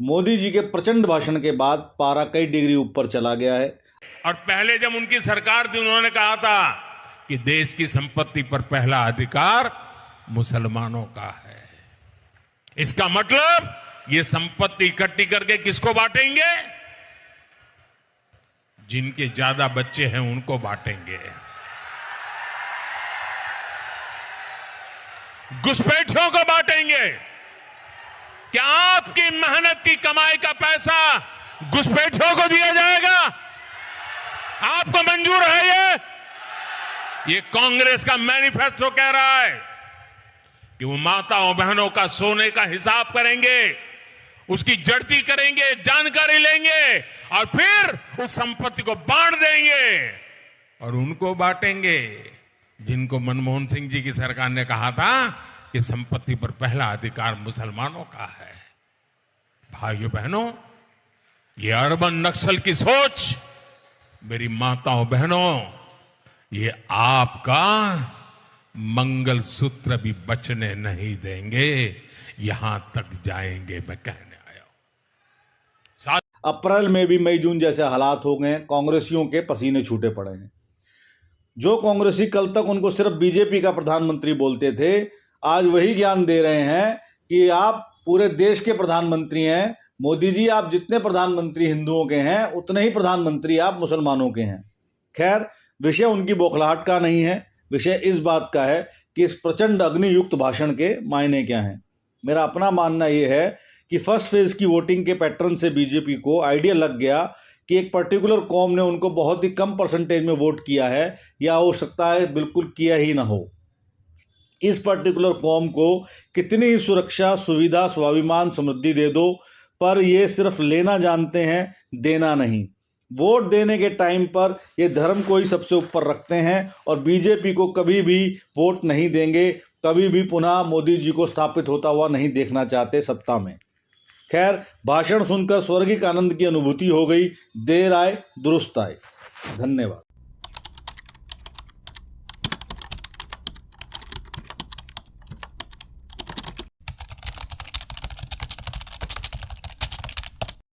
मोदी जी के प्रचंड भाषण के बाद पारा कई डिग्री ऊपर चला गया है। और पहले जब उनकी सरकार थी उन्होंने कहा था कि देश की संपत्ति पर पहला अधिकार मुसलमानों का है। इसका मतलब ये संपत्ति इकट्ठी करके किसको बांटेंगे? जिनके ज्यादा बच्चे हैं उनको बांटेंगे। घुसपैठियों को बांटेंगे। क्या आपकी मेहनत की कमाई का पैसा घुसपैठियों को दिया जाएगा? आपको मंजूर है? ये कांग्रेस का मैनिफेस्टो कह रहा है कि वो माताओं बहनों का सोने का हिसाब करेंगे, उसकी जड़ती करेंगे, जानकारी लेंगे और फिर उस संपत्ति को बांट देंगे और उनको बांटेंगे जिनको मनमोहन सिंह जी की सरकार ने कहा था कि संपत्ति पर पहला अधिकार मुसलमानों का है। भाइयों बहनों, ये अर्बन नक्सल की सोच, मेरी माताओं बहनों, ये आपका मंगलसूत्र भी बचने नहीं देंगे, यहां तक जाएंगे मैं कहने आया हूं। अप्रैल में भी मई जून जैसे हालात हो गए हैं, कांग्रेसियों के पसीने छूटे पड़े हैं। जो कांग्रेसी कल तक उनको सिर्फ बीजेपी का प्रधानमंत्री बोलते थे, आज वही ज्ञान दे रहे हैं कि आप पूरे देश के प्रधानमंत्री हैं। मोदी जी, आप जितने प्रधानमंत्री हिंदुओं के हैं उतने ही प्रधानमंत्री आप मुसलमानों के हैं। खैर, विषय उनकी बौखलाहट का नहीं है, विषय इस बात का है कि इस प्रचंड अग्नियुक्त भाषण के मायने क्या हैं। मेरा अपना मानना यह है कि फर्स्ट फेज की वोटिंग के पैटर्न से बीजेपी को आइडिया लग गया कि एक पर्टिकुलर कौम ने उनको बहुत ही कम परसेंटेज में वोट किया है, या हो सकता है बिल्कुल किया ही ना हो। इस पर्टिकुलर कौम को कितनी ही सुरक्षा, सुविधा, स्वाभिमान, समृद्धि दे दो, पर ये सिर्फ लेना जानते हैं, देना नहीं। वोट देने के टाइम पर ये धर्म को ही सबसे ऊपर रखते हैं और बीजेपी को कभी भी वोट नहीं देंगे, कभी भी पुनः मोदी जी को स्थापित होता हुआ नहीं देखना चाहते सत्ता में। खैर, भाषण सुनकर स्वर्गिक आनंद की अनुभूति हो गई। देर आए दुरुस्त आए। धन्यवाद।